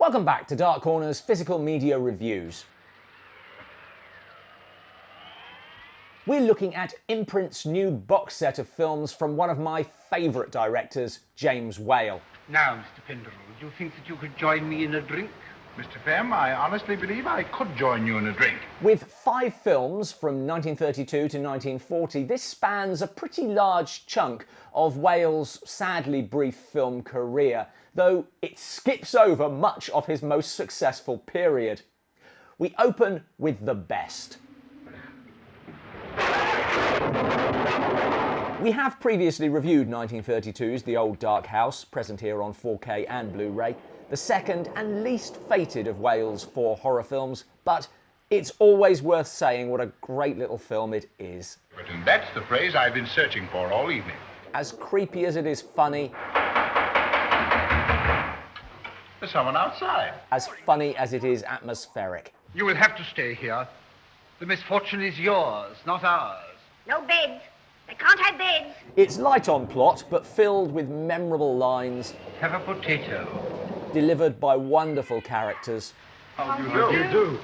Welcome back to Dark Corner's Physical Media Reviews. We're looking at Imprint's new box set of films from one of my favourite directors, James Whale. Now, Mr. Penderell, do you think that you could join me in a drink? Mr. Fem, I honestly believe I could join you in a drink. With 5 films from 1932 to 1940, this spans a pretty large chunk of Whale's sadly brief film career, though it skips over much of his most successful period. We open with the best. We have previously reviewed 1932's The Old Dark House, present here on 4K and Blu-ray, the second and least fated of Whale's 4 horror films, but it's always worth saying what a great little film it is. And that's the phrase I've been searching for all evening. As creepy as it is funny, There's someone outside. as funny as it is atmospheric. You will have to stay here. The misfortune is yours, not ours. No beds. They can't have beds. It's light on plot, but filled with memorable lines, Have a potato. delivered by wonderful characters, How do you do?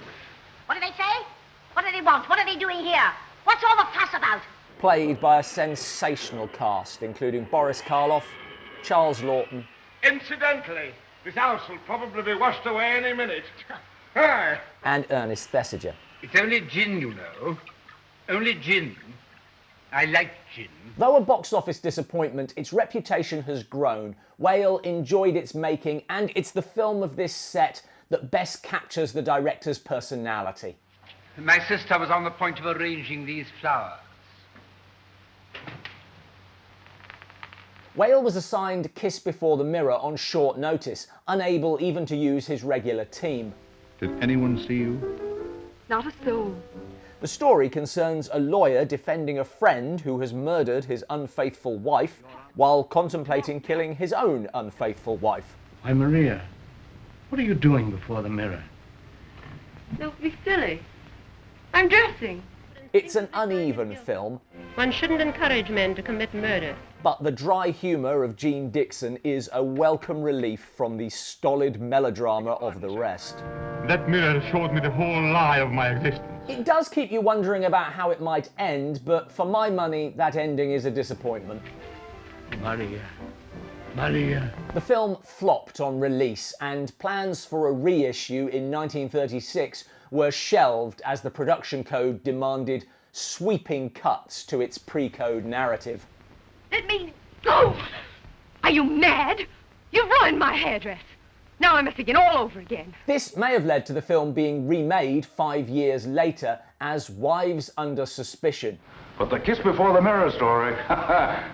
What do they say? What do they want? What are they doing here? What's all the fuss about? played by a sensational cast, including Boris Karloff, Charles Lawton, Incidentally, this house will probably be washed away any minute. Hi. and Ernest Thesiger. It's only gin, you know. Only gin. I like gin. Though a box office disappointment, its reputation has grown. Whale enjoyed its making, and it's the film of this set that best captures the director's personality. My sister was on the point of arranging these flowers. Whale was assigned Kiss Before the Mirror on short notice, unable even to use his regular team. Did anyone see you? Not a soul. The story concerns a lawyer defending a friend who has murdered his unfaithful wife while contemplating killing his own unfaithful wife. Why, Maria, what are you doing before the mirror? Don't be silly. I'm dressing. It's an uneven film, One shouldn't encourage men to commit murder. but the dry humour of Gene Dixon is a welcome relief from the stolid melodrama of the rest. That mirror showed me the whole lie of my existence. It does keep you wondering about how it might end, but for my money, that ending is a disappointment. Maria. Maria. The film flopped on release, and plans for a reissue in 1936 were shelved as the production code demanded sweeping cuts to its pre-code narrative. Let me go. Are you mad? You've ruined my hairdress. Now I must begin all over again. This may have led to the film being remade 5 years later as Wives Under Suspicion. But the Kiss Before the Mirror story,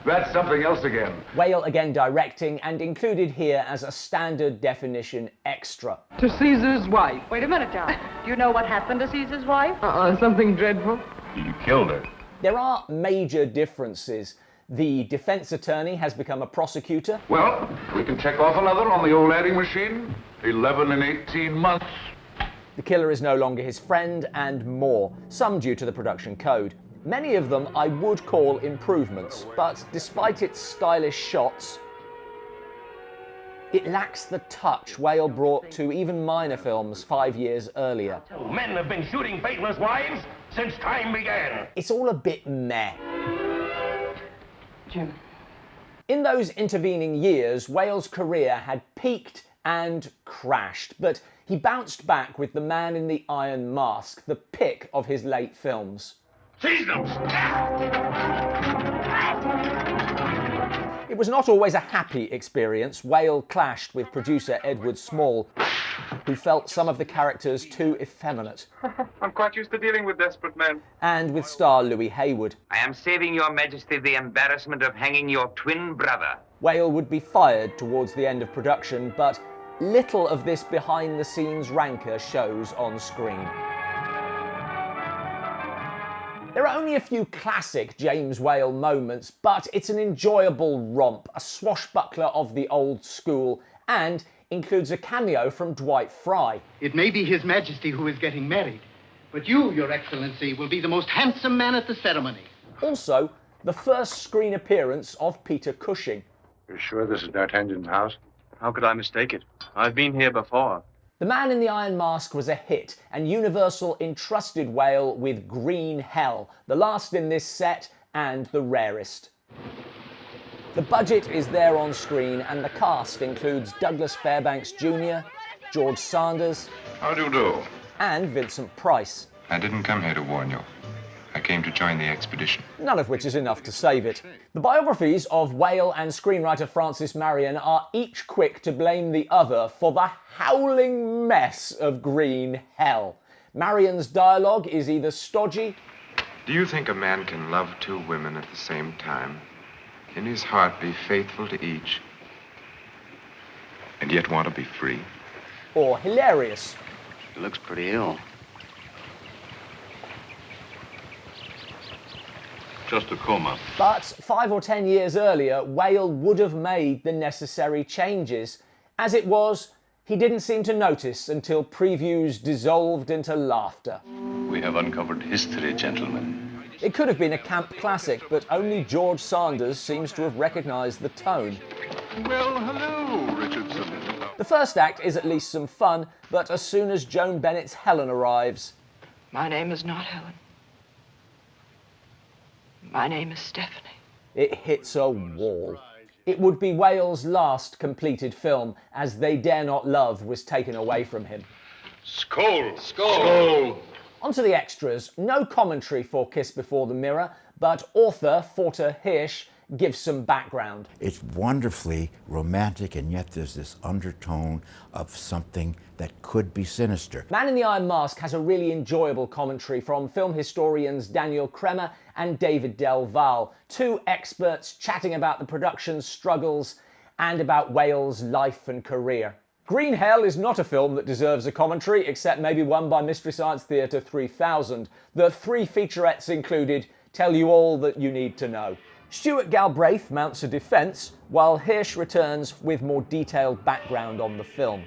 that's something else again. Whale again directing, and included here as a standard definition extra. To Caesar's wife. Wait a minute, John. Do you know what happened to Caesar's wife? Something dreadful. You killed her. There are major differences. The defense attorney has become a prosecutor. Well, we can check off another on the old adding machine. 11 and 18 months. The killer is no longer his friend, and more, some due to the production code. Many of them I would call improvements, but despite its stylish shots, it lacks the touch Whale brought to even minor films 5 years earlier. Men have been shooting faithless wives since time began. It's all a bit meh. Jim. In those intervening years, Whale's career had peaked and crashed, but he bounced back with The Man in the Iron Mask, the pick of his late films. Seize them! It was not always a happy experience. Whale clashed with producer Edward Small, who felt some of the characters too effeminate, I'm quite used to dealing with desperate men. and with star Louis Hayward. I am saving your majesty the embarrassment of hanging your twin brother. Whale would be fired towards the end of production, but little of this behind-the-scenes rancor shows on screen. There are only a few classic James Whale moments, but it's an enjoyable romp, a swashbuckler of the old school, and includes a cameo from Dwight Fry. It may be His Majesty who is getting married, but you, Your Excellency, will be the most handsome man at the ceremony. Also, the first screen appearance of Peter Cushing. You're sure this is D'Artagnan's house? How could I mistake it? I've been here before. The Man in the Iron Mask was a hit, and Universal entrusted Whale with Green Hell, the last in this set and the rarest. The budget is there on screen, and the cast includes Douglas Fairbanks Jr., George Sanders, How do you do? and Vincent Price. I didn't come here to warn you. I came to join the expedition. None of which is enough to save it. The biographies of Whale and screenwriter Francis Marion are each quick to blame the other for the howling mess of Green Hell. Marion's dialogue is either stodgy... Do you think a man can love two women at the same time, in his heart be faithful to each, and yet want to be free? or hilarious. She looks pretty ill. Just a coma. But 5 or 10 years earlier, Whale would have made the necessary changes. As it was, he didn't seem to notice until previews dissolved into laughter. We have uncovered history, gentlemen. It could have been a camp classic, but only George Sanders seems to have recognised the tone. Well, hello, Richardson. The first act is at least some fun, but as soon as Joan Bennett's Helen arrives... My name is not Helen. My name is Stephanie. It hits a wall. It would be Whale's last completed film, as They Dare Not Love was taken away from him. Skull! Skull! Onto the extras. No commentary for Kiss Before the Mirror, but author Forta Hirsch gives some background. It's wonderfully romantic, and yet there's this undertone of something that could be sinister. Man in the Iron Mask has a really enjoyable commentary from film historians Daniel Kremer and David Del Valle, two experts chatting about the production's struggles and about Whale's life and career. Green Hell is not a film that deserves a commentary, except maybe one by Mystery Science Theatre 3000. The 3 featurettes included tell you all that you need to know. Stuart Galbraith mounts a defence, while Hirsch returns with more detailed background on the film.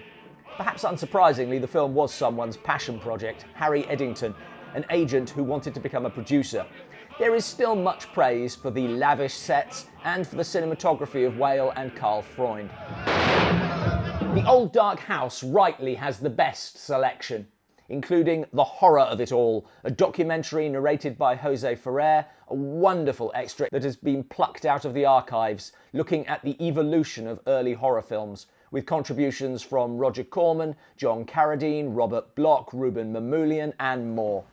Perhaps unsurprisingly, the film was someone's passion project, Harry Eddington, an agent who wanted to become a producer. There is still much praise for the lavish sets and for the cinematography of Whale and Carl Freund. The Old Dark House rightly has the best selection, including The Horror of It All, a documentary narrated by Jose Ferrer, a wonderful extra that has been plucked out of the archives, looking at the evolution of early horror films, with contributions from Roger Corman, John Carradine, Robert Bloch, Ruben Mamoulian, and more.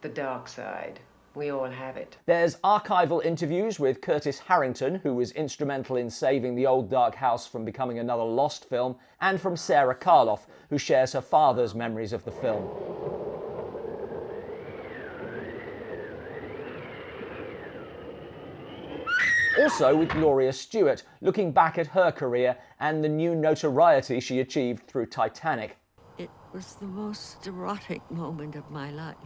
The dark side. We all have it. There's archival interviews with Curtis Harrington, who was instrumental in saving The Old Dark House from becoming another lost film, and from Sarah Karloff, who shares her father's memories of the film. Also with Gloria Stewart, looking back at her career and the new notoriety she achieved through Titanic. It was the most erotic moment of my life.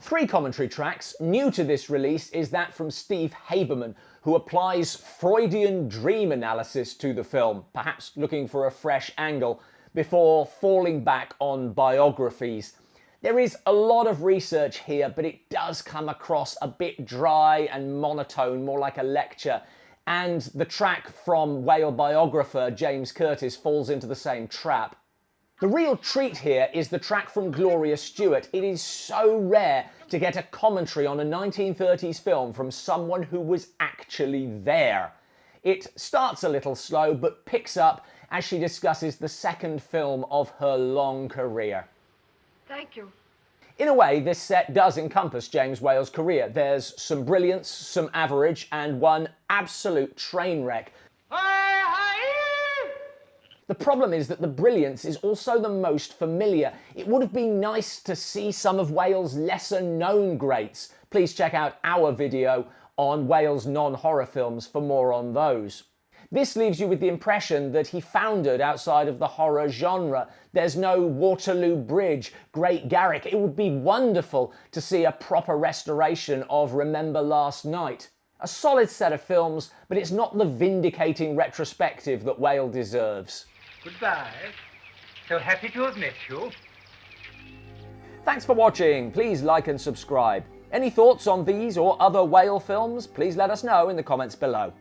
3 commentary tracks. New to this release is that from Steve Haberman, who applies Freudian dream analysis to the film, perhaps looking for a fresh angle, before falling back on biographies. There is a lot of research here, but it does come across a bit dry and monotone, more like a lecture. And the track from Whale biographer James Curtis falls into the same trap. The real treat here is the track from Gloria Stewart. It is so rare to get a commentary on a 1930s film from someone who was actually there. It starts a little slow, but picks up as she discusses the second film of her long career. Thank you. In a way, this set does encompass James Whale's career. There's some brilliance, some average, and one absolute train wreck. The problem is that the brilliance is also the most familiar. It would have been nice to see some of Whale's lesser-known greats. Please check out our video on Whale's non-horror films for more on those. This leaves you with the impression that he foundered outside of the horror genre. There's no Waterloo Bridge, Great Garrick. It would be wonderful to see a proper restoration of Remember Last Night. A solid set of films, but it's not the vindicating retrospective that Whale deserves. Goodbye. So happy to have met you. Thanks for watching. Please like and subscribe. Any thoughts on these or other Whale films? Please let us know in the comments below.